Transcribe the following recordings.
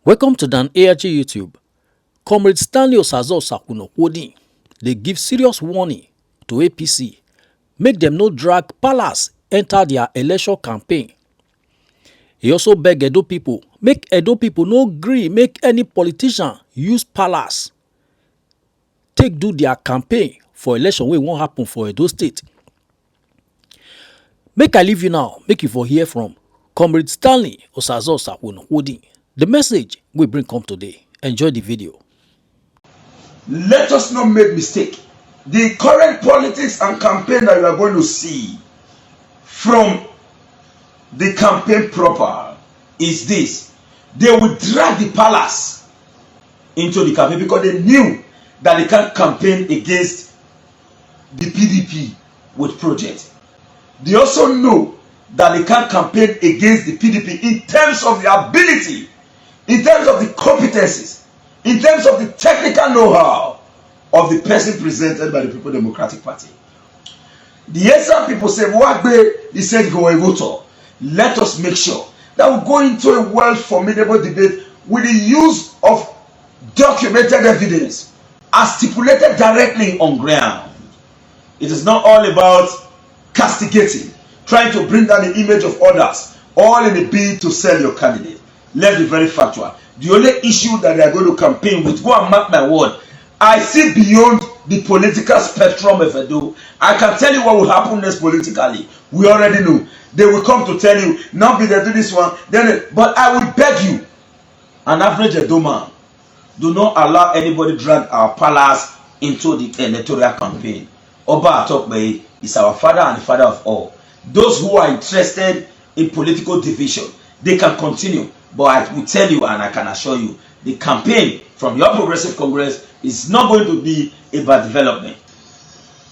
Welcome to Dan ARG YouTube. Comrade Stanley Osazo Sakuno Wodi, they give serious warning to APC, make them no drag palace enter their election campaign. He also beg Edo people, make Edo people no gree make any politician use palace take do their campaign for election wey won't happen for Edo State. Make I leave you now, make you for hear from Comrade Stanley Osazo Sakuno Wodi. The message we bring come today. Enjoy the video. Let us not make mistake. The current politics and campaign that you are going to see from the campaign proper is this. They will drag the palace into the campaign because they knew that they can't campaign against the PDP with project. They also know that they can't campaign against the PDP in terms of the ability, in terms of the competencies, in terms of the technical know-how of the person presented by the People Democratic Party. The Eastern people say, Wagbe, he said, go a voter. Let us make sure that we go into a well-formidable debate with the use of documented evidence as stipulated directly on ground. It is not all about castigating, trying to bring down the image of others, all in a bid to sell your candidate. Let's be very factual. The only issue that they are going to campaign with, go and mark my word, I see beyond the political spectrum of Edo. I can tell you what will happen next politically. We already know. They will come to tell you, now be they do this one, but I will beg you, an average Edo man, do not allow anybody drag our palace into the electoral campaign. Oba Atokbe is our father and the father of all. Those who are interested in political division, they can continue. But I will tell you and I can assure you, the campaign from your Progressive Congress is not going to be about development.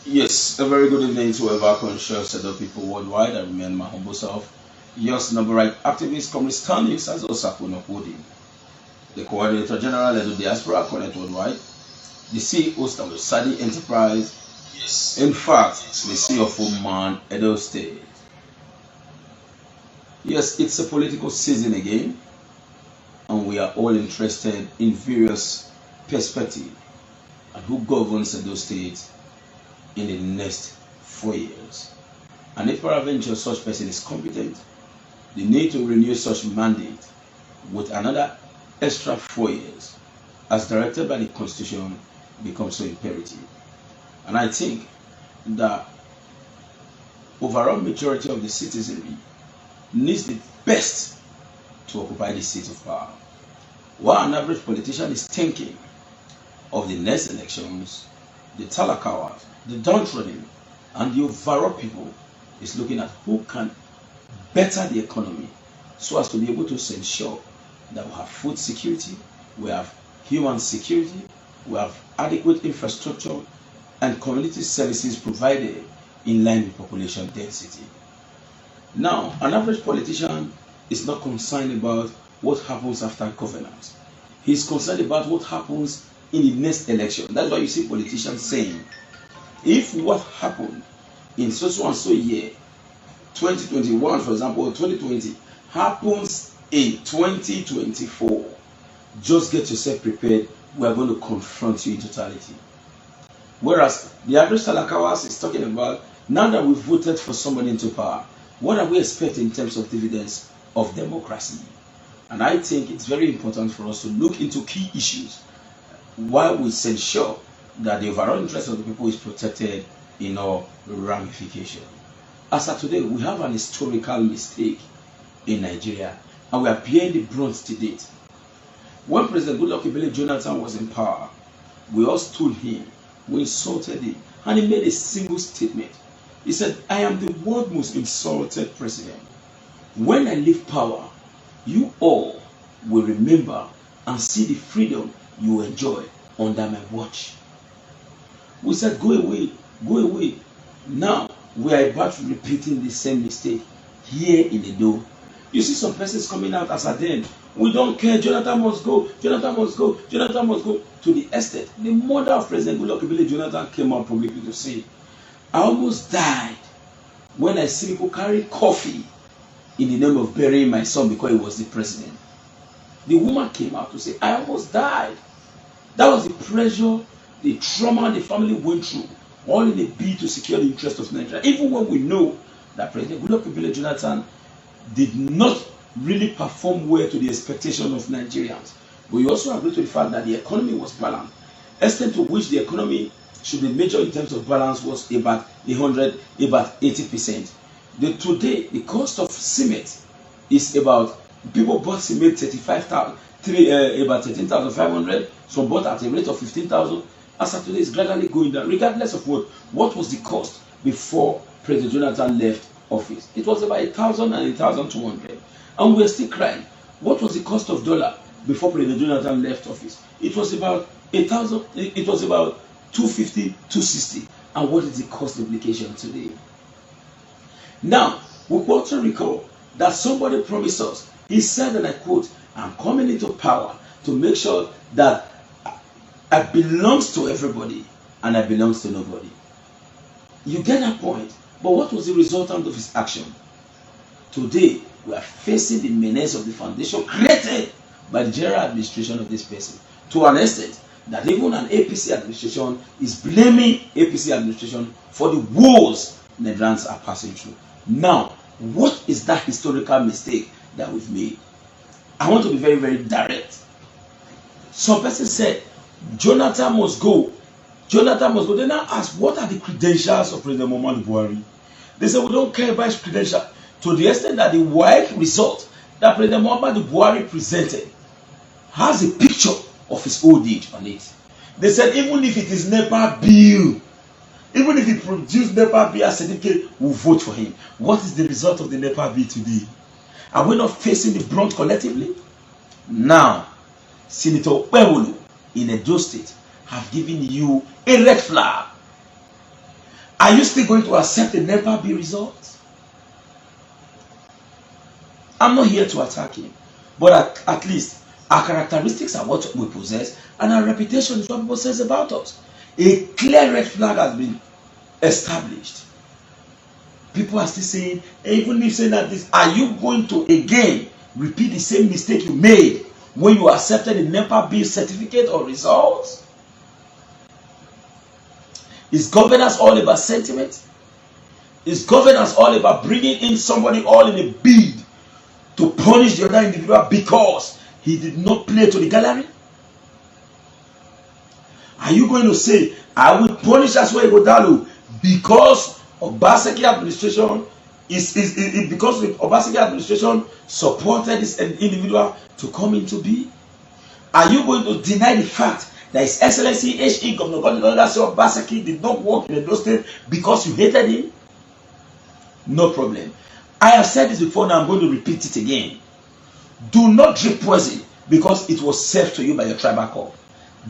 Yes, a very good evening to ever conscious Edo people worldwide. I remain my humble self, yours number right activist, Comrade Stanley Osazo Sakuno Wodi, the Coordinator General Edo Diaspora Connect Worldwide, the CEO of Sadi Enterprise, yes, in fact, the CEO of Oman, Edo State. Yes, it's a political season again, and we are all interested in various perspectives and who governs Edo State in the next 4 years. And if peradventure such person is competent, the need to renew such mandate with another extra 4 years, as directed by the Constitution, becomes so imperative. And I think that overall majority of the citizenry needs the best to occupy the seat of power. While an average politician is thinking of the next elections, the talakawas, the downtrodden, and the overall people is looking at who can better the economy so as to be able to ensure that we have food security, we have human security, we have adequate infrastructure and community services provided in line with population density. Now, an average politician is not concerned about what happens after governance. He's concerned about what happens in the next election. That's why you see politicians saying, if what happened in so and so year, 2021 for example, or 2020, happens in 2024, just get yourself prepared. We are going to confront you in totality. Whereas the average Talakawas is talking about, now that we've voted for somebody into power, what are we expecting in terms of dividends of democracy? And I think it's very important for us to look into key issues while we ensure that the overall interest of the people is protected in all ramifications. As of today, we have an historical mistake in Nigeria, and we are paying the brunt to date. When President Goodluck Jonathan was in power, we all stood him, we insulted him, and he made a single statement. He said, I am the world's most insulted president. When I leave power, you all will remember and see the freedom you enjoy under my watch. We said, go away, go away. Now, we are about to repeating the same mistake here in Edo. You see some persons coming out as a den. We don't care, Jonathan must go, Jonathan must go, Jonathan must go. To the estate, the mother of President Goodluck Jonathan came out publicly to say, I almost died when I see people carry coffee in the name of burying my son because he was the president. The woman came out to say, I almost died. That was the pressure, the trauma the family went through, all in a bid to secure the interest of Nigeria. Even when we know that President Goodluck Jonathan did not really perform well to the expectation of Nigerians. But you also agree to the fact that the economy was balanced. Extent to which the economy should be measured in terms of balance was about 80%. Today, the cost of cement is about, people bought cement 35,000, about 13,500, some bought at a rate of 15,000. As of today, it's gradually going down, regardless of what was the cost before President Jonathan left office. It was about 1,000 and 1,200, and we're still crying. What was the cost of dollar before President Jonathan left office? It was about 1,000. It was about 250, 260. And what is the cost implication today? Now, we also recall that somebody promised us. He said, and I quote, "I'm coming into power to make sure that I belongs to everybody and I belongs to nobody." You get that point. But what was the resultant of his action? Today, we are facing the menace of the foundation created by the general administration of this person, to an extent that even an APC administration is blaming APC administration for the woes Nigerians are passing through. Now, what is that historical mistake that we've made? I want to be very, very direct. Some person said, Jonathan must go. Jonathan must go. They now ask, what are the credentials of President Muhammadu Buhari? They say, we don't care about his credentials. To the extent that the WAEC result that President Muhammadu Buhari presented has a picture of his old age on it. They said, even if it is NEPA bill, even if he produced NEPA bill as certificate, we'll vote for him. What is the result of the NEPA bill today? Are we not facing the brunt collectively? Now, Senator Pewolu in Edo State have given you a red flag. Are you still going to accept the NEPA bill results? I'm not here to attack him, but at least our characteristics are what we possess, and our reputation is what people say about us. A clear red flag has been established. People are still saying, even if saying that this, are you going to again repeat the same mistake you made when you accepted the NEPA bill certificate or results? Is governance all about sentiment? Is governance all about bringing in somebody all in a bid to punish the other individual because he did not play to the gallery? Are you going to say, I will punish Aswa Ighodalo because Obaseki administration because the Obaseki administration supported this individual to come into being? Are you going to deny the fact that His Excellency H.E. Governor Godwin Obaseki did not work in Edo State because you hated him? No problem. I have said this before, now I'm going to repeat it again. Do not drink poison because it was served to you by your tribal corps.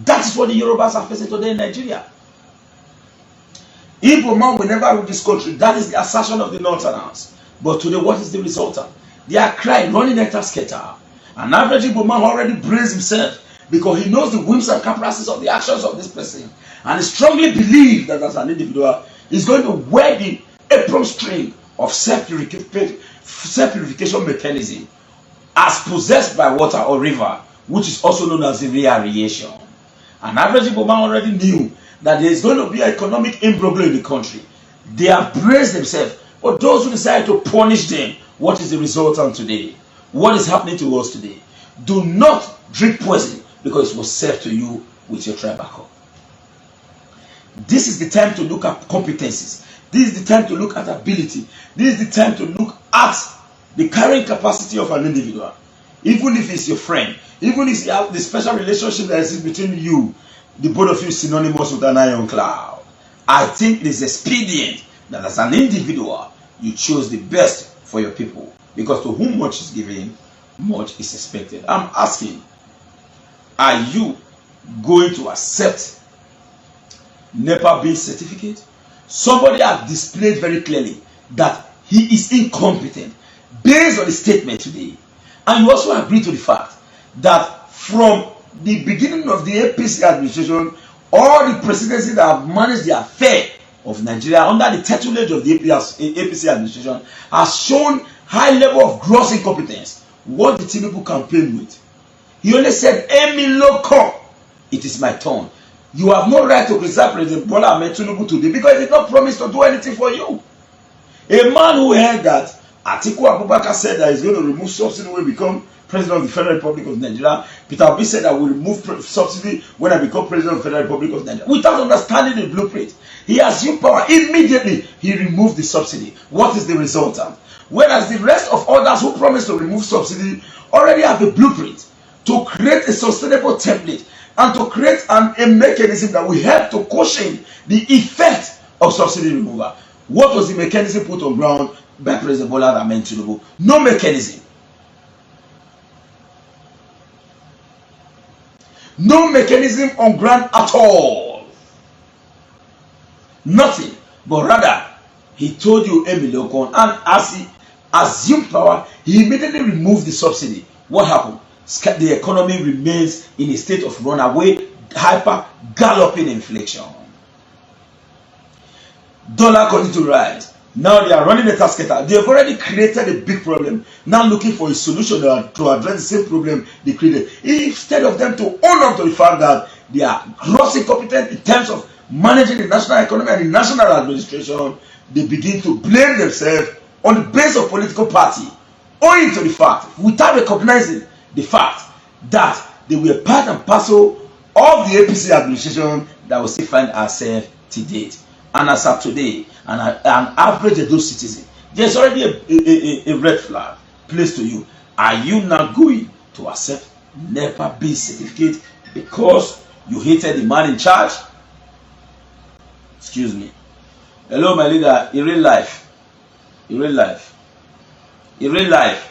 That is what the Yorubas are facing today in Nigeria. Igbo man will never rule this country. That is the assertion of the Northerners. But today, what is the resultant? They are crying, running enter skater. An average Igbo man already braced himself because he knows the whims and caprices of the actions of this person. And he strongly believes that as an individual, he's going to wear the apron string of self-purification mechanism as possessed by water or river, which is also known as the reaeration. An average Igbo man already knew that there is going to be an economic imbroglio in the country. They have braced themselves. But those who decide to punish them, what is the resultant today? What is happening to us today? Do not drink poison because it was served to you with your tribal corps. This is the time to look at competencies. This is the time to look at ability. This is the time to look at the carrying capacity of an individual. Even if it's your friend, even if you have the special relationship that exists between you, the both of you is synonymous with an iron cloud. I think it is expedient that as an individual, you choose the best for your people. Because to whom much is given, much is expected. I'm asking, are you going to accept NEPA bill certificate? Somebody has displayed very clearly that he is incompetent based on the statement today. And you also agree to the fact that from the beginning of the APC administration, all the presidencies that have managed the affair of Nigeria under the tutelage of the APC administration has shown high level of gross incompetence. What the Tinubu campaign with? He only said, Emilio, come. It is my turn. You have no right to criticize President Bola Ahmed Tinubu today because he did not promise to do anything for you. A man who heard that Atiku Abubakar said that he's going to remove subsidy when he become President of the Federal Republic of Nigeria. Peter Obi said that will remove subsidy when I become President of the Federal Republic of Nigeria. Without understanding the blueprint, he assumed power. Immediately, he removed the subsidy. What is the resultant? Whereas the rest of others who promised to remove subsidy already have a blueprint to create a sustainable template and to create a mechanism that will help to cushion the effect of subsidy removal. What was the mechanism put on ground by President Bola Ahmed Tinubu? No mechanism. No mechanism on ground at all. Nothing. But rather, he told you Emilio Kon, and as he assumed power, he immediately removed the subsidy. What happened? The economy remains in a state of runaway, hyper galloping inflation. Dollar continues to rise. Now they are running a cascade. They have already created a big problem. Now looking for a solution to address the same problem they created. Instead of them to own up to the fact that they are grossly incompetent in terms of managing the national economy and the national administration, they begin to blame themselves on the base of political party, owing to the fact, without recognizing the fact that they were part and parcel of the APC administration that we still find ourselves to date. And as of today, an average Edo citizen, there's already a red flag placed to you. Are you not going to accept NEPA B certificate because you hated the man in charge? Excuse me. Hello, my leader. In real life. In real life. In real life.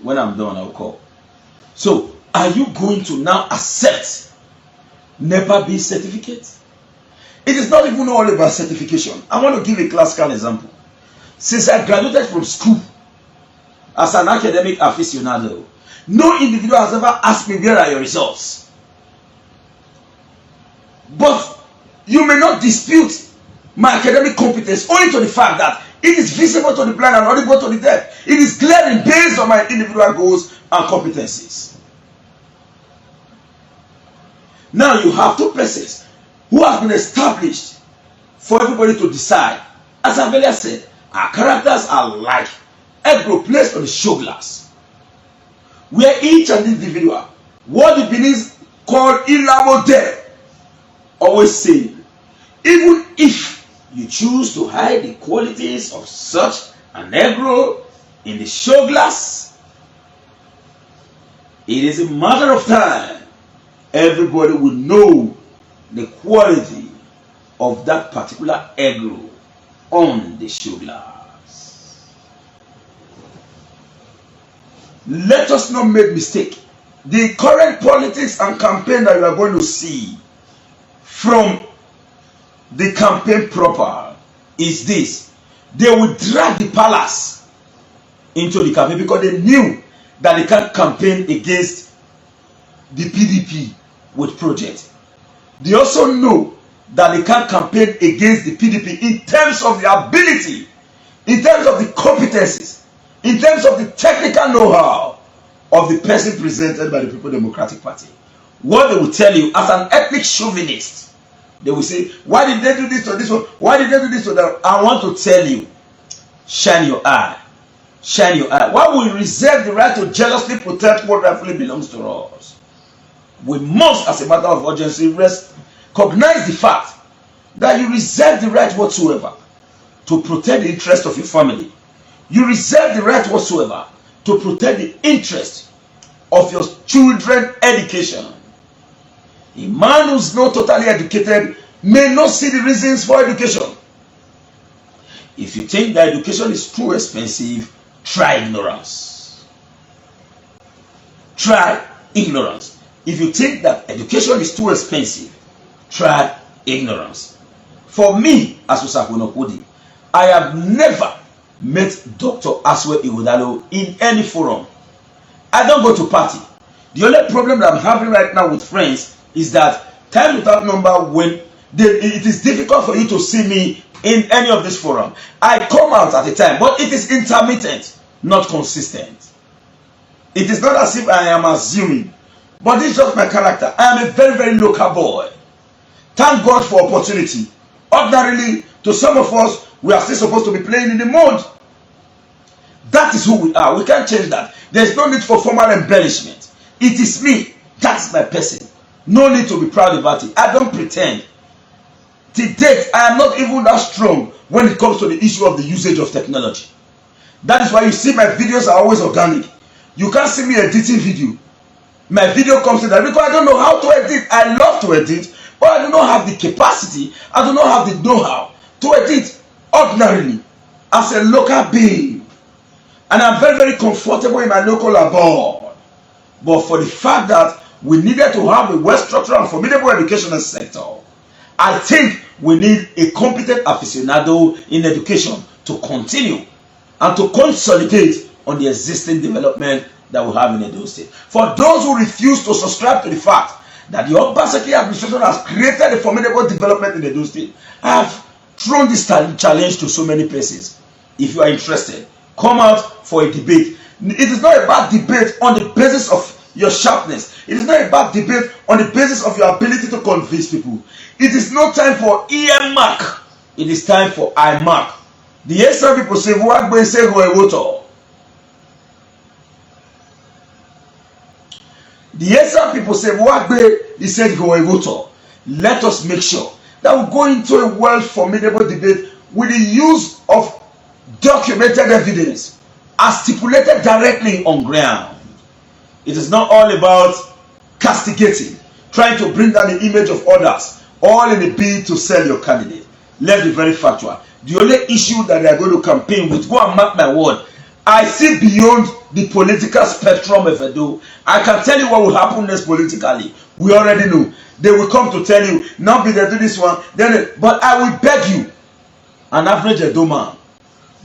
When I'm done, I'll call. So, are you going to now accept NEPA B certificate? It is not even all about certification. I want to give a classical example. Since I graduated from school as an academic aficionado, no individual has ever asked me, where are your results? But you may not dispute my academic competence owing to the fact that it is visible to the blind and audible to the deaf. It is glaring based on my individual goals and competencies. Now you have two persons who have been established for everybody to decide. As I've earlier said, our characters are like egg placed on the show glass, where each and individual, what the Beninese call ilabo always say, even if you choose to hide the qualities of such an egg in the show glass, it is a matter of time. Everybody will know the quality of that particular egg on the show glass. Let us not make mistake. The current politics and campaign that you are going to see from the campaign proper is this. They will drag the palace into the campaign because they knew that they can't campaign against the PDP with project. They also know that they can't campaign against the PDP in terms of the ability, in terms of the competencies, in terms of the technical know-how of the person presented by the People Democratic Party. What they will tell you as an ethnic chauvinist, they will say, why did they do this to this one? Why did they do this to that? I want to tell you, shine your eye. Shine your eye. Why we reserve the right to jealously protect what rightfully belongs to us? We must, as a matter of urgency, recognize the fact that you reserve the right whatsoever to protect the interest of your family. You reserve the right whatsoever to protect the interest of your children's education. A man who's not totally educated may not see the reasons for education. If you think that education is too expensive, try ignorance. Try ignorance. If you think that education is too expensive, try ignorance. For me, as Usakunokudi, I have never met Dr. Aswe Iwodalo in any forum. I don't go to party. The only problem that I'm having right now with friends is that time without number, when it is difficult for you to see me in any of this forum. I come out at a time, but it is intermittent, not consistent. It is not as if I am assuming, but this is just my character. I am a very, very local boy. Thank God for opportunity. Ordinarily, to some of us, we are still supposed to be playing in the mode. That is who we are. We can't change that. There is no need for formal embellishment. It is me. That's my person. No need to be proud about it. I don't pretend. To date, I am not even that strong when it comes to the issue of the usage of technology. That is why you see my videos are always organic. You can't see me editing video. My video comes in that because I don't know how to edit. I love to edit, but I do not have the capacity. I do not have the know-how to edit ordinarily as a local being. And I'm very, very comfortable in my local abode. But for the fact that we needed to have a well-structured and formidable educational sector, I think we need a competent aficionado in education to continue and to consolidate on the existing development that we have in Edo State. For those who refuse to subscribe to the fact that the Obaseki administration has created a formidable development in Edo State, I have thrown this challenge to so many persons. If you are interested, come out for a debate. It is not about debate on the basis of your sharpness. It is not about debate on the basis of your ability to convince people. It is no time for ear mark. It is time for eye mark. The Asian people say, "What we say go a voter." The Asian people say, "What we said go a voter." Let us make sure that we go into a well formidable debate with the use of documented evidence as stipulated directly on ground. It is not all about castigating, trying to bring down the image of others, all in a bid to sell your candidate. Let's be very factual. The only issue that they are going to campaign with, go and mark my word, I see beyond the political spectrum of Edo. I can tell you what will happen next politically. We already know. They will come to tell you, now be there do this one, then. But I will beg you, an average Edo man,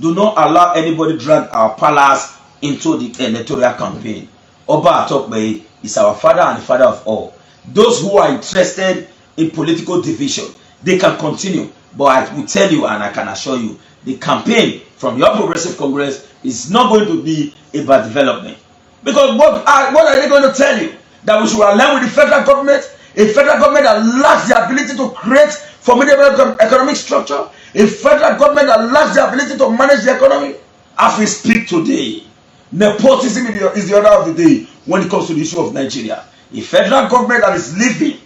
do not allow anybody drag our palace into the electoral campaign. Oba Atokbe is our father and the father of all. Those who are interested in political division, they can continue. But I will tell you and I can assure you, the campaign from your Progressive Congress is not going to be about development. Because what are they going to tell you? That we should align with the federal government? A federal government that lacks the ability to create formidable economic structure? A federal government that lacks the ability to manage the economy? As we speak today, nepotism is the order of the day when it comes to the issue of Nigeria. A federal government that is living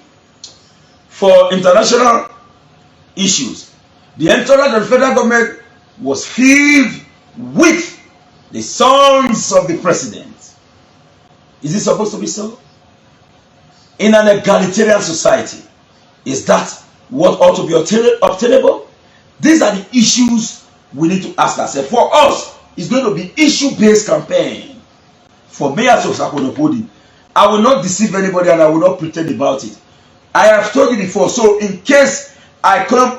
for international issues. The entourage of the federal government was filled with the sons of the president. Is it supposed to be so? In an egalitarian society, is that what ought to be obtainable? These are the issues we need to ask ourselves. For us, it's going to be issue-based campaign. For me as Osakonopodi, I will not deceive anybody and I will not pretend about it. I have told you before, so in case I come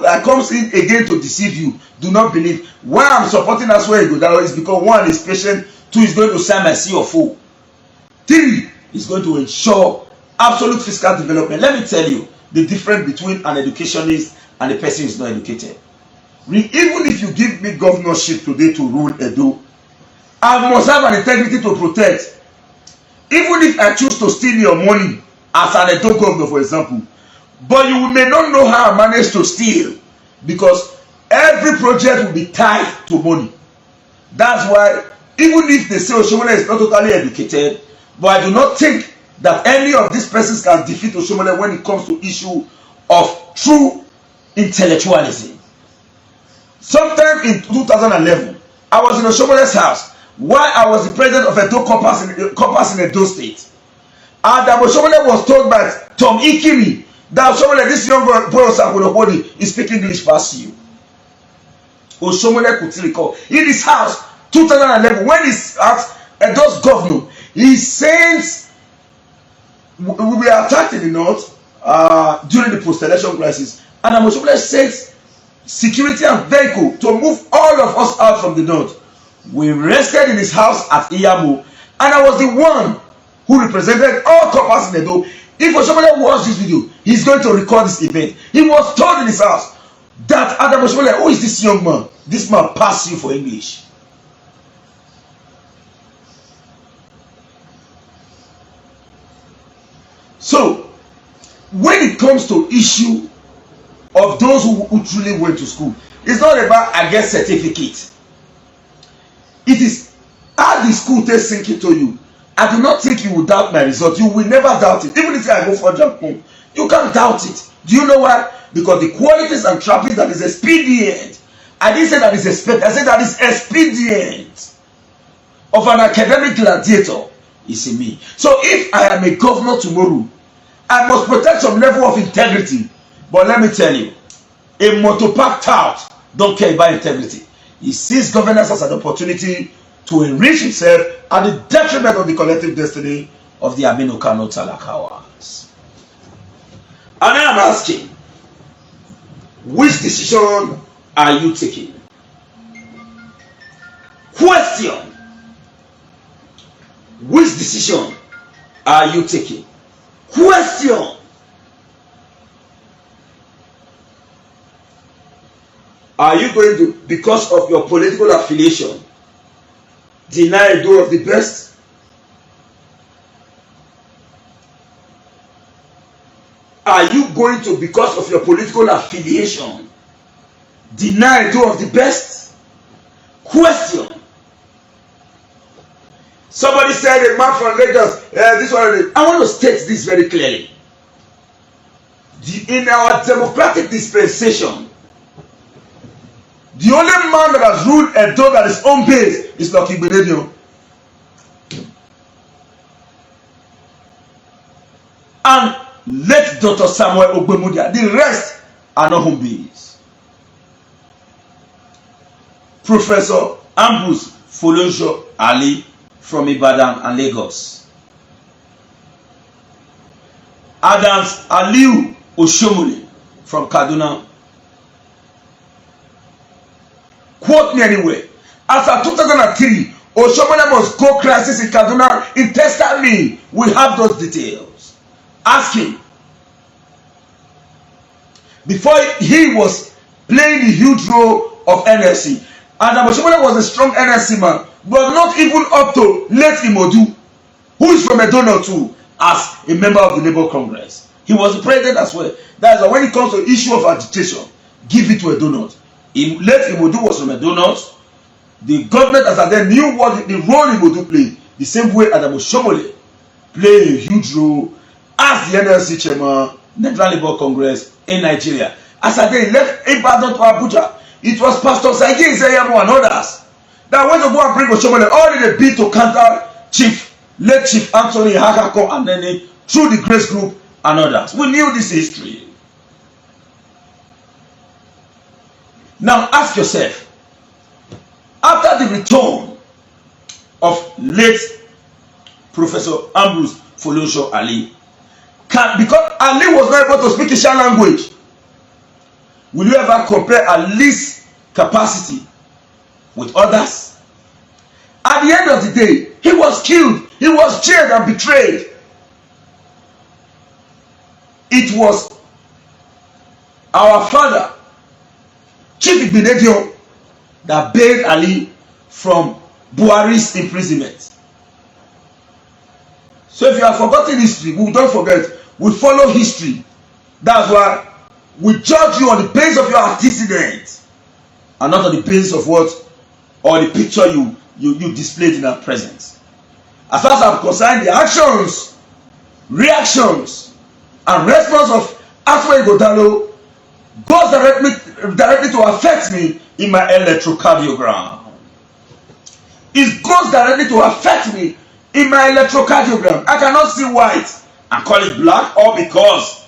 in again to deceive you, do not believe. Why I'm supporting Aswa Igodalo is because 1 is patient, 2 is going to sign my CFO, 3 is going to ensure absolute fiscal development. Let me tell you the difference between an educationist and a person who is not educated. Even if you give me governorship today to rule Edo, I must have an integrity to protect. Even if I choose to steal your money as an Edo governor, for example, but you may not know how I managed to steal, because every project will be tied to money. That's why even if they say Oshomole is not totally educated, but I do not think that any of these persons can defeat Oshomole when it comes to issue of true intellectualism. Sometime in 2011, I was in Oshomole's house while I was the president of Edo Compass in Edo State. And Oshomole was told by Tom Ikiri that Oshomole, this young boy Osakonopodi, is speaking English past you. Oshomole could still recall. In his house, 2011, when he's at Edo's governor, he says we were attacked in the north during the post-election crisis. And Oshomole says security and vehicle to move all of us out from the north. We rested in his house at Iyamo, and I was the one who represented all corpers in Edo. If Oshomole watches this video, he's going to record this event. He was told in his house that Adam Oshomole, who is this young man? This man passed you for English. So, when it comes to issue of those who truly went to school, it's not about I get certificate. It is how the school takes sink it to you. I do not think you will doubt my result. You will never doubt it. Even if I go for jump, you can't doubt it. Do you know why? Because the qualities and trappings that is expedient. I didn't say that is expected. I said that is expedient of an academic gladiator is in me. So if I am a governor tomorrow, I must protect some level of integrity. But let me tell you, a motopack tout don't care about integrity. He sees governance as an opportunity to enrich himself at the detriment of the collective destiny of the Aminu Kano Talakawas. And I am asking, which decision are you taking? Question. Which decision are you taking? Question. Are you going to, because of your political affiliation, deny a door of the best? Are you going to, because of your political affiliation, deny a door of the best? Question. Somebody said a man from Lagos, this one. I want to state this very clearly. In our democratic dispensation, the only man that has ruled Edo that is home base is Lucky Benedio. And let Dr. Samuel Ogbemudia. The rest are not home base. Professor Ambrose Folosho Ali from Ibadan and Lagos. Adams Aliu Oshomole from Kaduna. Quote me anywhere. As of 2003, Oshomole must go crisis in Kaduna intensely. We have those details. Ask him. Before he was playing the huge role of NSC. And Oshomole was a strong NSC man, but not even up to late Imodu, who is from Edo too, as a member of the Labour Congress. He was the president as well. That is why when it comes to issue of agitation, give it to Edo North. Late Imodu was from Edo North. The government as then knew what the role Imodu played. The same way Adam Oshomole played a huge role as the NLC chairman, Nigerian Labour Congress in Nigeria. As they left Ibadan to Abuja, it was Pastor Saiki Izeyamo and others that went to go and bring Oshomole all in a bid to counter late Chief Anthony Hakako and then through the Grace Group and others. We knew this history. Now ask yourself, after the return of late Professor Ambrose Folosho Ali, because Ali was not able to speak Ishan language, will you ever compare Ali's capacity with others? At the end of the day, he was killed, he was jailed and betrayed. It was our father, Chief Igbenedion, that bailed Ali from Buhari's imprisonment. So if you have forgotten history, we don't forget. We follow history. That's why we judge you on the basis of your antecedents and not on the basis of what or the picture you displayed in our presence. As far as I'm concerned, the actions, reactions, and response of Aswa Igodalo goes directly to affect me in my electrocardiogram. It goes directly to affect me in my electrocardiogram. I cannot see white and call it black, or because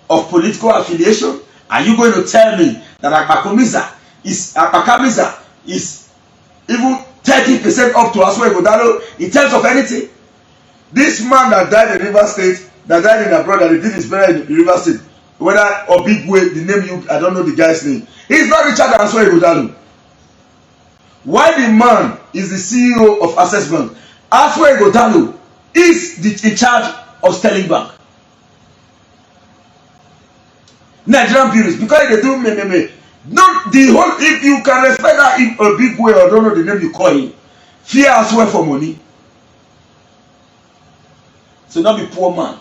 of political affiliation. Are you going to tell me that Akpakamiza is even 30% up to Aswa Igodalo in terms of anything? This man that died in River State, that died in abroad, that he did his burial in River State, whether or big way, the name I don't know the guy's name. He's not richer than Aswa Igodalo. Why the man is the CEO of Access Bank? Aswa Igodalo is in charge of Sterling Bank. Nigerian bureaus, because they do me. Not the whole, if you can respect that in a big way or don't know the name you call him, fear Aswa for money. So not be poor man.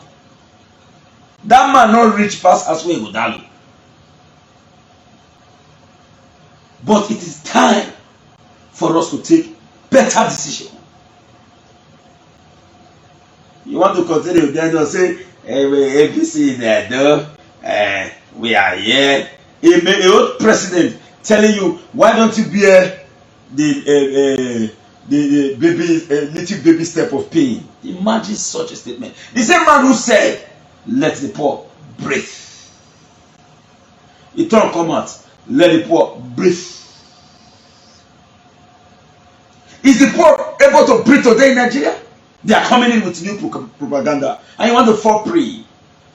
That man not reach past as well go down. But it is time for us to take better decision. You want to continue then just say APC is there though, we are here. A old president telling you why don't you bear the baby little baby step of pain. Imagine such a statement. The same man who said let the poor breathe. He don't come out, let the poor breathe. Is the poor able to breathe today in Nigeria? They are coming in with new propaganda and you want to fall prey.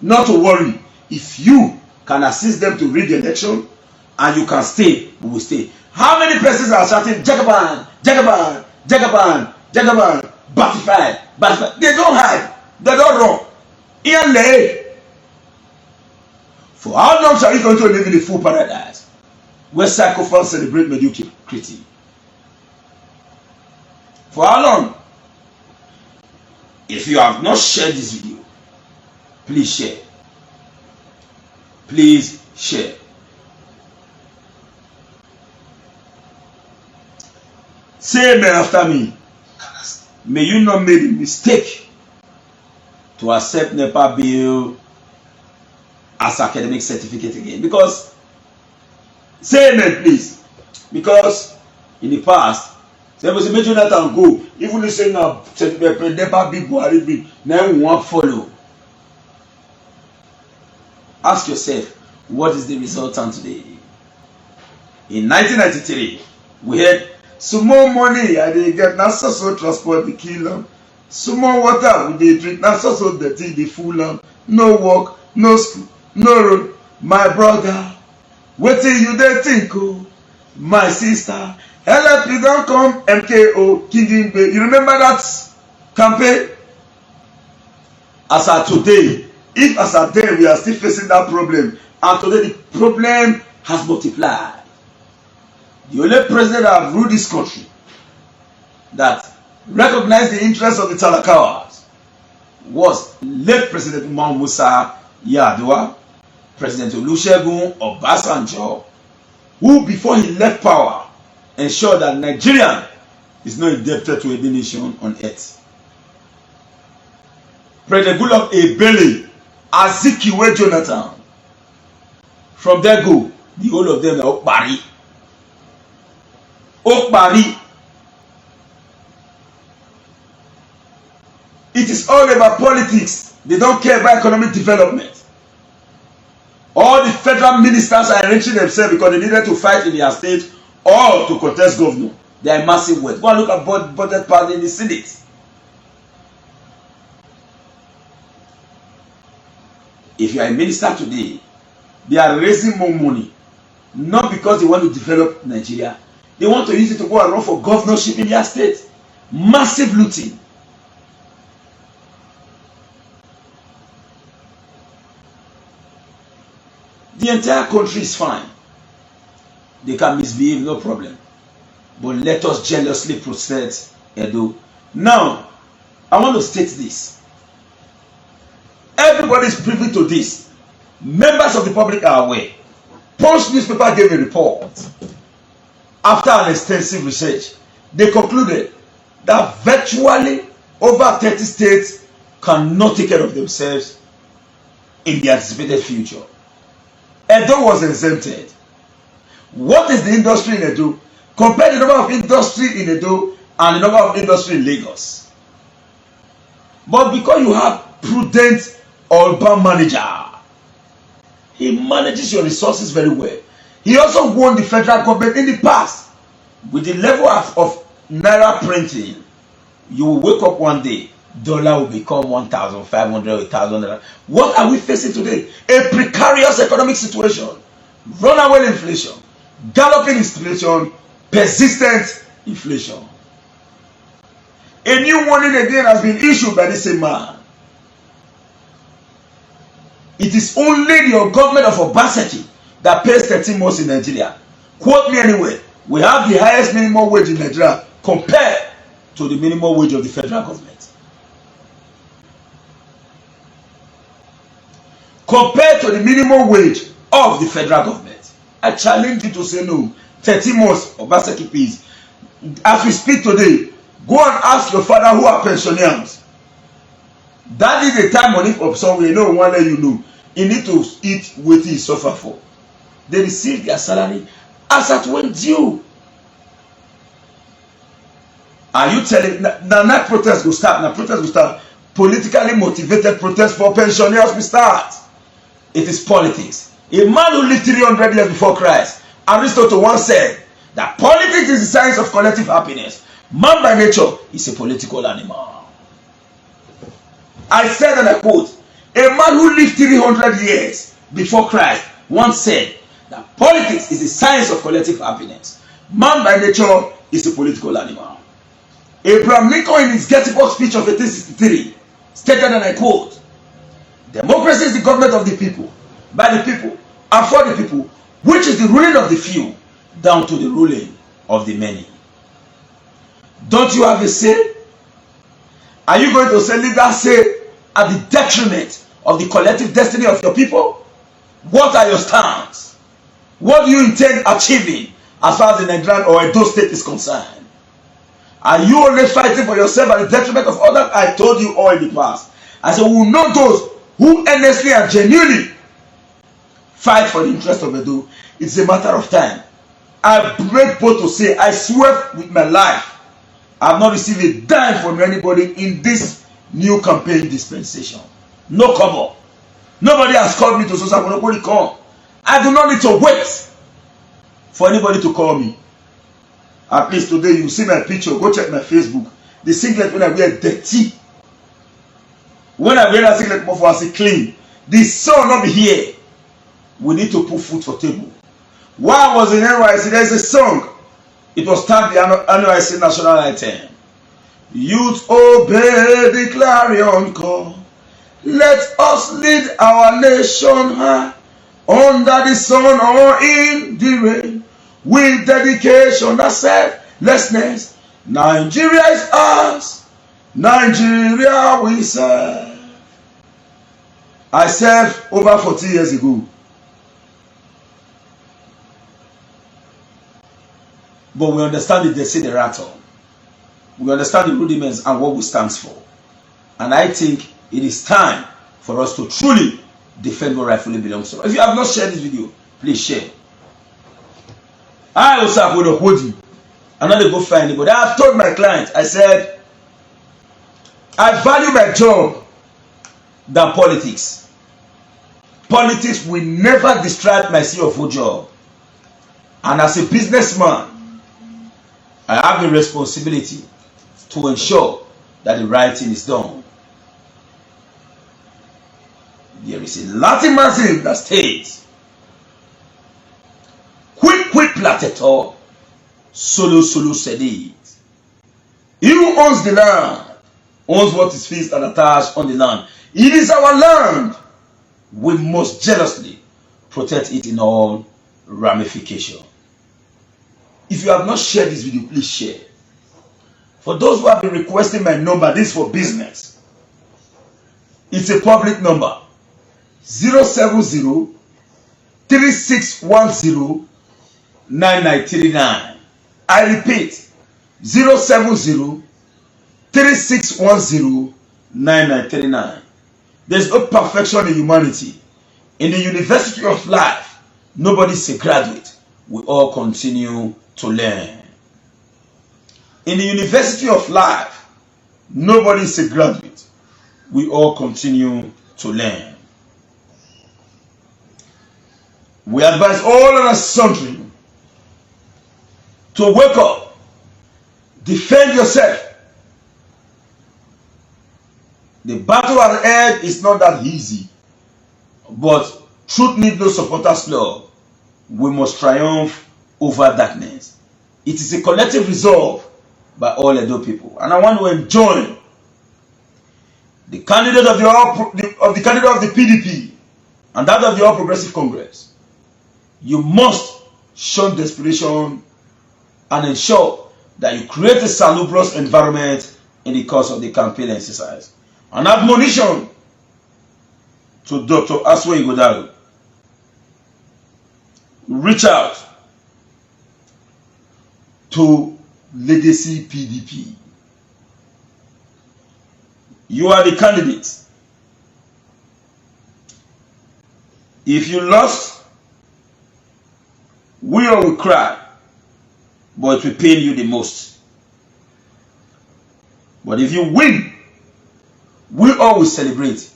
Not to worry. If you can assist them to rig the election and you can stay, we will stay. How many persons are shouting Jagaban, Jagaban, Jagaban, Jagaban, Batified, Batified? They don't hide. They don't run. Ian lay. For how long shall you continue to live in a full paradise where psychophants celebrate mediocrity? For how long? If you have not shared this video, please share. Please share. Say amen after me. May you not make the mistake to accept NEPA bill as academic certificate again. Because, say amen please. Because in the past, there was a major that can go. Even if say now, NEPA bill Buhari bill, now we won't follow. Ask yourself, what is the resultant today? In 1993, we had small money and they get na so transport the kill them. Small water we dey drink na so dirty the full them. No work, no school, no road. My brother, wetin you dey think oh? My sister, LFP don come MKO King Bay. You remember that campaign? As at today, if as at then we are still facing that problem, and today the problem has multiplied. The only president that have ruled this country that recognized the interests of the Talakawas was late President Umar Musa Yar'Adua, President Olusegun Obasanjo, who before he left power ensured that Nigeria is not indebted to any nation on earth. President Goodluck Ebele, Azikiwe Jonathan, from there go, the whole of them are Okpari. Okpari. It is all about politics. They don't care about economic development. All the federal ministers are enriching themselves because they needed to fight in their state or to contest governor. They are massive wealth. Go and look at budget part in the Senate. If you are a minister today, they are raising more money. Not because they want to develop Nigeria. They want to use it to go and run for governorship in their state. Massive looting. The entire country is fine. They can misbehave, no problem. But let us jealously protect Edo. Now, I want to state this. Everybody is privy to this. Members of the public are aware. Punch newspaper gave a report. After an extensive research, they concluded that virtually over 30 states cannot take care of themselves in the anticipated future. Edo was exempted. What is the industry in Edo? Compare the number of industry in Edo and the number of industry in Lagos. But because you have prudent urban manager, he manages your resources very well. He also won the federal government in the past. With the level of naira printing, you will wake up one day, dollar will become 1,500, 1,000. What are we facing today? A precarious economic situation, runaway inflation, galloping inflation, persistent inflation. A new warning again has been issued by the same man. It is only the government of Obaseki that pays 13 months in Nigeria. Quote me anywhere. We have the highest minimum wage in Nigeria compared to the minimum wage of the federal government. compared to the minimum wage of the federal government. I challenge you to say no. 30 months Obaseki pays. As we speak today, go and ask your father who are pensioners. That is the time money of somewhere. No one let you know. You need to eat what he suffer for. They receive their salary as at when due. Are you telling now protest will start? Now protest will start. Politically motivated protest for pensioners will start. It is politics. A man who lived 300 years before Christ, Aristotle once said that politics is the science of collective happiness. Man by nature is a political animal. I said, and I quote, a man who lived 300 years before Christ once said that politics is the science of collective happiness. Man by nature is a political animal. Abraham Lincoln in his Gettysburg speech of 1863 stated, and I quote, democracy is the government of the people, by the people, and for the people, which is the ruling of the few, down to the ruling of the many. Don't you have a say? Are you going to say leaders say at the detriment of the collective destiny of your people? What are your stands? What do you intend achieving as far as the Nigerian or Edo state is concerned? Are you only fighting for yourself at the detriment of others? I told you all in the past. I said we will know those who earnestly and genuinely fight for the interest of Edo. It's a matter of time. I break both to say, I swear with my life, I have not received a dime from anybody in this new campaign dispensation. No cover. Nobody has called me to say, nobody come. I do not need to wait for anybody to call me. At least today you see my picture, go check my Facebook. The singlet when I wear dirty. When I wear that singlet before I say clean. The sun not be here. We need to put food for table. While I was in NYC, there is a song. It was tagged the NYC national anthem. Youth obey the clarion call. Let us lead our nation high. Under the sun or in the rain. With dedication and selflessness. Nigeria is ours. Nigeria we serve. I served over 40 years ago. But we understand the desiderata. We understand the rudiments and what we stand for. And I think it is time for us to truly defend what rightfully belongs to us. If you have not shared this video, please share. I also have to hold you. I'm not going to go find anybody. I have told my client, I said, I value my job than politics. Politics will never distract my CFO job. And as a businessman, I have a responsibility to ensure that the right thing is done. There is a Latin maxim that states, quick platetor, solo sedit. He who owns the land owns what is fixed and attached on the land. It is our land. We must jealously protect it in all ramifications. If you have not shared this video, please share. For those who have been requesting my number, this is for business. It's a public number. 070-3610-9939. I repeat, 070-3610-9939. There's no perfection in humanity. In the university of life, nobody's a graduate. We all continue to learn. In the university of life, nobody is a graduate. We all continue to learn. We advise all of us sundry to wake up, defend yourself. The battle ahead is not that easy, but truth needs no supporters club. We must triumph over darkness. It is a collective resolve by all Edo people, and I want to enjoin the candidate of the candidate of the PDP and that of the All Progressive Congress. You must shun desperation and ensure that you create a salubrious environment in the course of the campaign exercise. An admonition to Dr. Aswe Igodalo. Reach out to Legacy PDP. You are the candidate. If you lost, we all will cry, but it will pain you the most. But if you win, we all will celebrate.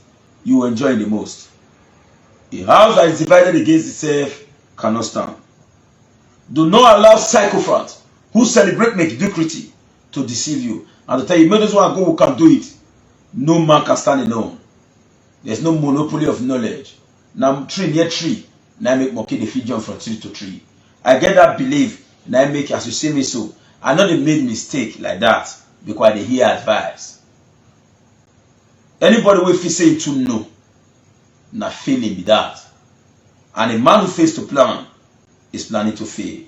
You will enjoy the most. A house that is divided against itself cannot stand. Do not allow psychopaths who celebrate mediocrity to deceive you and to tell you, those one go who can do it. No man can stand alone. There's no monopoly of knowledge. Now tree near tree, now I make monkey the feed jump from tree to tree. I get that belief, and I make as you see me so. I know they made mistake like that because they hear advice. Anybody will feel say to know, na failing be that. And a man who fails to plan is planning to fail.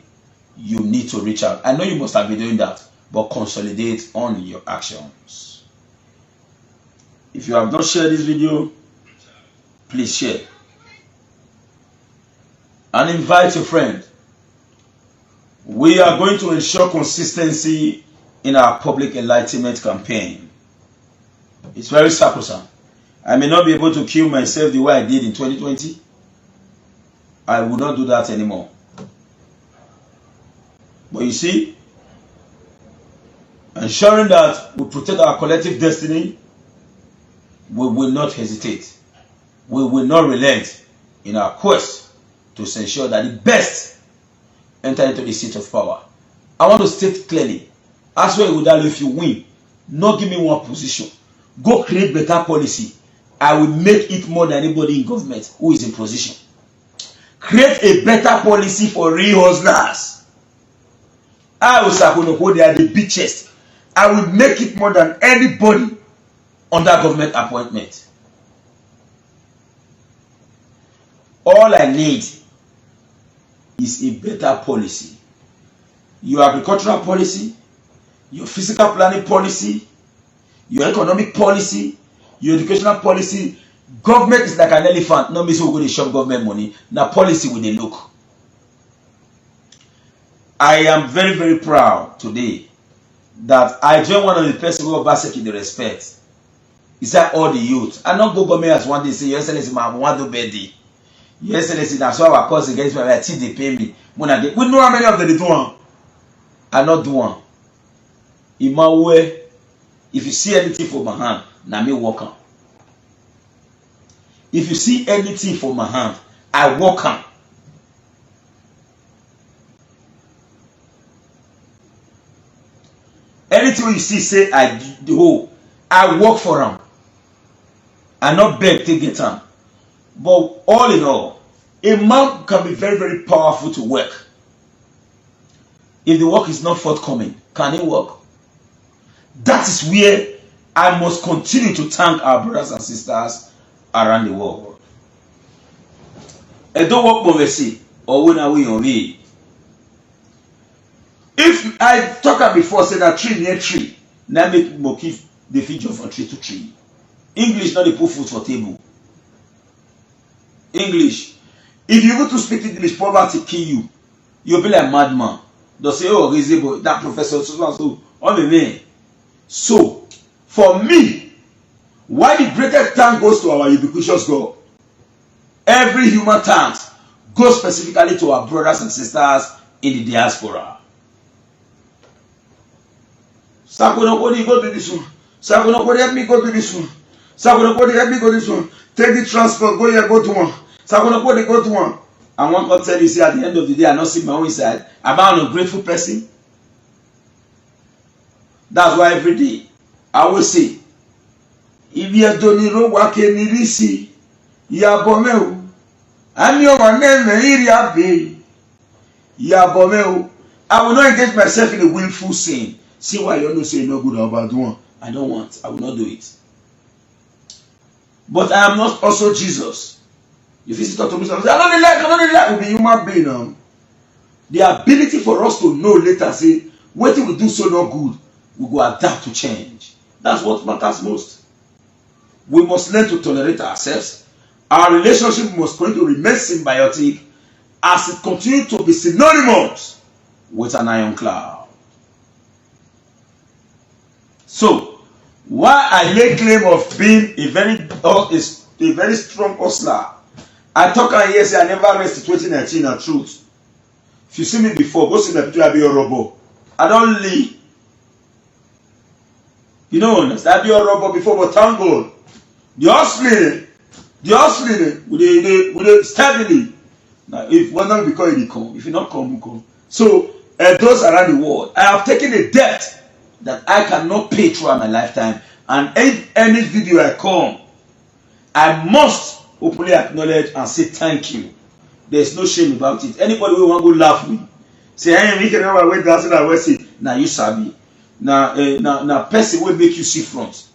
You need to reach out. I know you must have been doing that, but consolidate on your actions. If you have not shared this video, please share. And invite your friend. We are going to ensure consistency in our public enlightenment campaign. It's very sacrosanct. I may not be able to kill myself the way I did in 2020. I will not do that anymore. But you see, ensuring that we protect our collective destiny, we will not hesitate. We will not relent in our quest to ensure that the best enter into the seat of power. I want to state clearly, as well with that, if you win, not give me one position. Go create better policy. I will make it more than anybody in government who is in position. Create a better policy for real hustlers. I will say they are the biggest. I will make it more than anybody under government appointment. All I need is a better policy. Your agricultural policy, your physical planning policy, your economic policy, your educational policy. Government is like an elephant. No means we go to shop government money. Now policy with a look. I am very, very proud today that I joined one of the person who Obaseki in the respect. Is that all the youth? I not go government as one day say, Your Excellency, I want to bed. Your Excellency, that's why our cause against me. I think they pay me. We know how many of them they do one. I not do one. In my way, if you see anything for my hand, now me walk on. If you see anything for my hand, I walk on. Anything you see, say I do. I work for them. I not beg to get them. But all in all, a man can be very, very powerful to work. If the work is not forthcoming, can he work? That is where I must continue to thank our brothers and sisters around the world. Edo work mercy or when are we on me? If I talked before, say that tree near tree, now make motif the feature from tree to tree. English not the put food for table. English. If you go to speak English, poverty kill you. You'll be like madman. They'll say, oh, reasonable, that professor, so, oh, man. So, for me, why the greatest thank goes to our ubiquitous God? Every human thanks goes specifically to our brothers and sisters in the diaspora. Sakonokodi, go to this one. Sakonokodi, help me go to this one. Sakonokodi, help me go to this one. Take the transport, go here, go to one. Sakonokodi, go to one. And one can tell you, see, at the end of the day, I not see my own inside. Am I an ungrateful person? That's why every day, I will say, if you don't know what can you see, you are bomel. I'm your name, I will not engage myself in a willful sin. See why you don't say no good about one. I don't want. I will not do it. But I am not also Jesus. If you talk to me, I don't like, will be human being now. The ability for us to know later, say, what we do so not good, we go adapt to change. That's what matters most. We must learn to tolerate ourselves Our relationship must continue to remain symbiotic as it continues to be synonymous with an ironclad. So, while I lay claim of being a very strong hustler, I talk and hear say I never rest in 2019 na truth. If you see me before, go see my picture, I be a robot. I don't leave. You know, I be a robot before, but thank God. The hustling, we steadily. Now, if one not because it come, if you not come, you come. So, those around the world, I have taken a debt that I cannot pay throughout my lifetime. And any video I come, I must openly acknowledge and say thank you. There's no shame about it. Anybody who want to go laugh me, say, hey, we can never wait dancing and say, now you sabi. Now person will make you see front.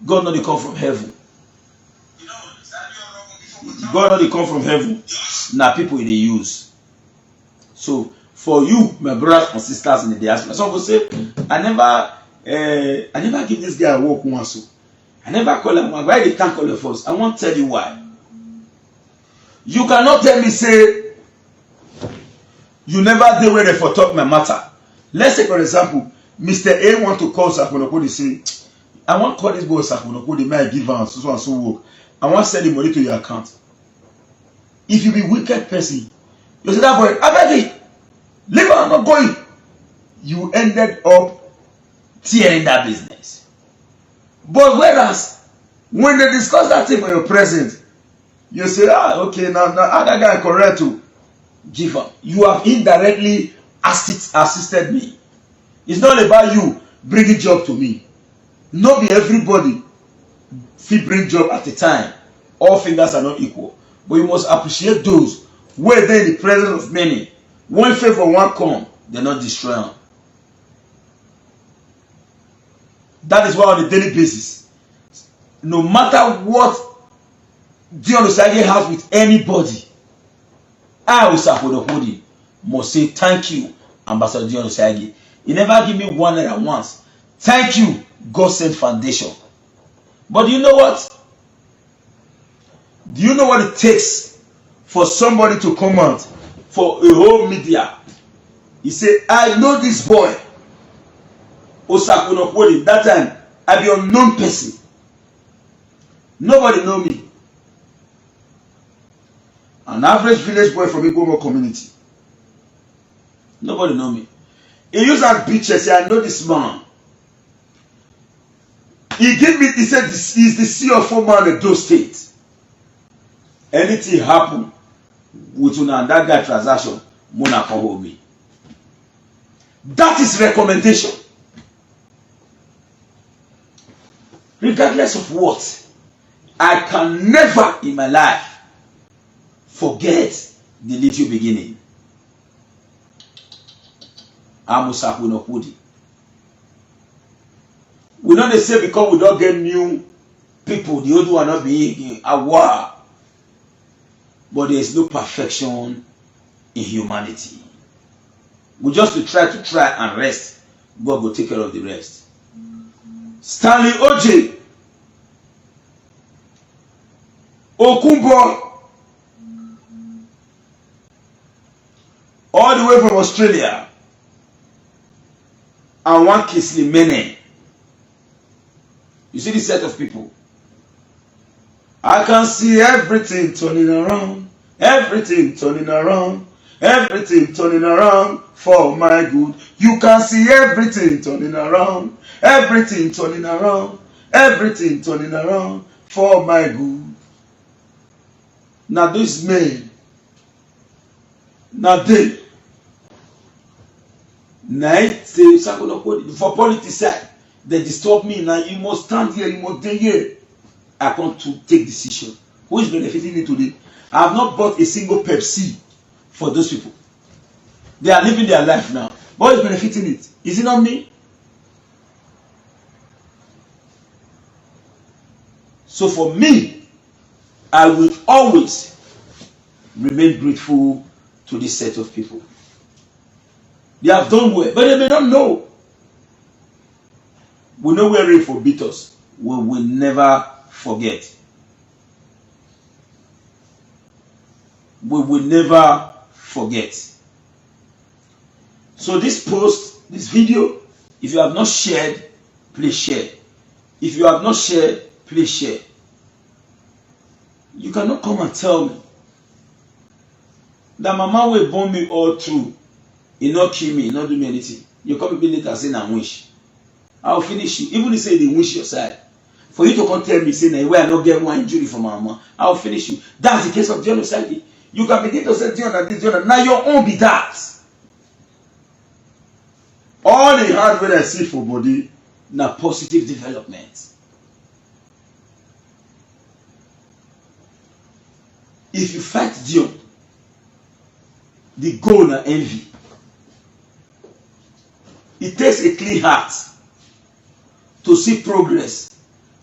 God not they come from heaven. God not they come from heaven. Now people they use. So for you, my brothers and sisters in the diaspora, some will say, I never give this guy a walk once. So I never call him. Why they can't call him first? I won't tell you why. You cannot tell me say you never did where they for talk my matter. Let's say for example, Mr. A want to call Sakunoko. They say, I want to call this boy Sakunoko. They might give him so and so work. I want to send the money to your account. If you be wicked person, you say that boy, I beg you, leave him, I'm not going. You ended up tearing that business. But whereas when they discuss that thing for your present, you say, okay, now that guy correct to give up. You have indirectly assisted me. It's not about you bringing job to me. Not be everybody fit bring job at a time. All fingers are not equal. But you must appreciate those where they in the presence of many. One favor, one come, they're not destroying. That is why on a daily basis, no matter what Dion Osage has with anybody, I will must say thank you, Ambassador Dion Osage. He never give me one naira once. Thank you, God Sent Foundation. But do you know what? Do you know what it takes for somebody to come out for a whole media? He say, I know this boy. Osakunokodi. That time, I be an unknown person. Nobody know me. An average village boy from Igbo community. Nobody know me. He used that picture, say, I know this man. He said, he's the CFO man in those states. Anything happen with una and that guy transaction, Mona call me. That is recommendation. Regardless of what, I can never in my life forget the little beginning. Amusakunokudi. We not say because we don't get new people, the old one not being aware. But there is no perfection in humanity. We just try and rest. God will take care of the rest. Stanley Oje Okumbo, all the way from Australia, and one Kisley Mene. You see this set of people. I can see everything turning around, everything turning around, everything turning around for my good. You can see everything turning around, everything turning around, everything turning around for my good. Now this man, now they, night say for politics side, they disturb me. Now you must stand here, you must stay here. I want to take decision. Who is benefiting me today? I have not bought a single Pepsi for those people. They are living their life now. What is benefiting it? Is it not me? So for me, I will always remain grateful to this set of people. They have done well, but they may not know. We know where rain for beat us. We will never forget. we will never forget. So this post, this video, if you have not shared, please share. If you have not shared, please share. You cannot come and tell me that mama will born me all through, he not kill me, he not do me anything. You come a bit later saying I wish. I'll finish you. Even if you say they wish your side. For you to come tell me saying where I not get one injury from my mama, I'll finish you. That's the case of genocide. You can begin to say this. Now your own be that. All the hard when I see for body, now positive development. If you fight Dion, the goal na envy. It takes a clean heart to see progress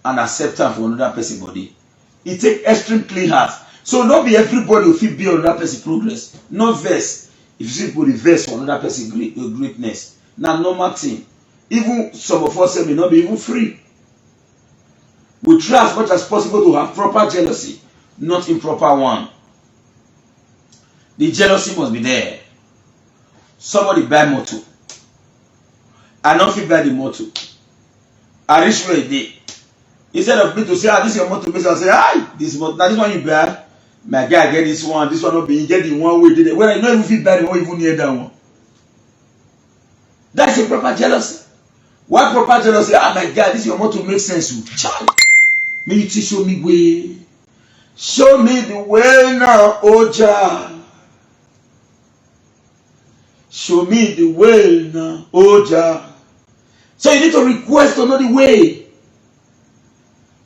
and acceptance for another person's body. It takes extreme clean heart. So not be everybody will feel be on another person's progress. No verse. If you see people verse for another person's greatness. Now normal thing. Even some of us may not be even free. We try as much as possible to have proper jealousy, not improper one. The jealousy must be there. Somebody buy motor. I don't feel buy the motor. I reach where it did. Instead of me to say, this is your motor, I say, hi, this motor, now this one you buy. My guy get this one not be, you get the one way did it. When I know if you buy the one, even near that one. That's a proper jealousy. Why proper jealousy? Ah, my God, this is your motor makes sense. Child. May you show me way. Show me the way now, Oja. Show me the way now, Oja. So you need to request to know the way.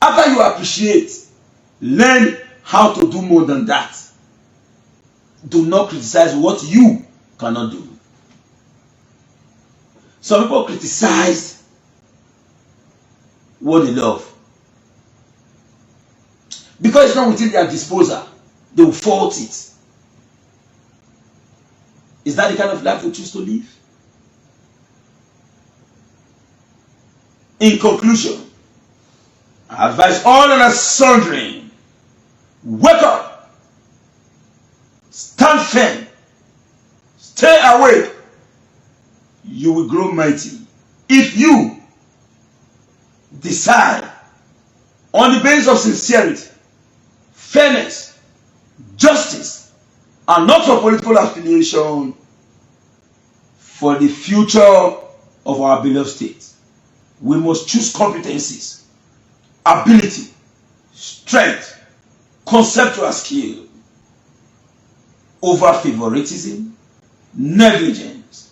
After you appreciate, learn how to do more than that. Do not criticize what you cannot do. Some people criticize what they love. Because it's not within their disposal, they will fault it. Is that the kind of life we choose to live? In conclusion, I advise all and sundry, wake up, stand firm, stay awake. You will grow mighty if you decide on the basis of sincerity, fairness, justice, and not for political affiliation, for the future of our beloved state. We must choose competencies, ability, strength, conceptual skill over favoritism, negligence,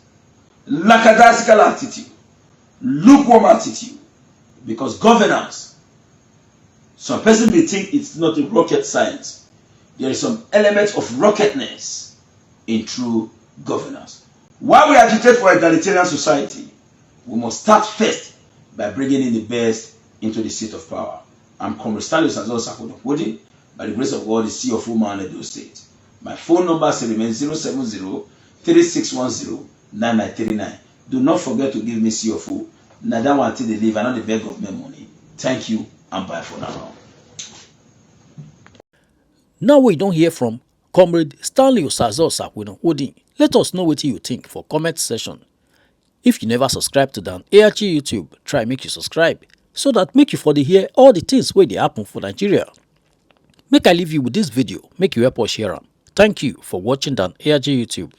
lackadaisical attitude, lukewarm attitude. Because governance, some person may think it's not a rocket science. There is some element of rocketness in true governance. While we agitate for egalitarian society, we must start first by bringing in the best into the seat of power. I'm Comrade Stanley Sakono, by the grace of God, the CEO of Woman Edo State. My phone number remains 070-3610-9939. Do not forget to give me CFO. Now that one till they leave, I know the beg government money. Thank you and bye for now. Now we don't hear from Comrade Stanley Sakono. Let us know what you think for comment section. If you never subscribe to the ARG YouTube, try make you subscribe so that make you for the hear all the things where they happen for Nigeria. Make I leave you with this video, make you help us share them. Thank you for watching the ARG YouTube.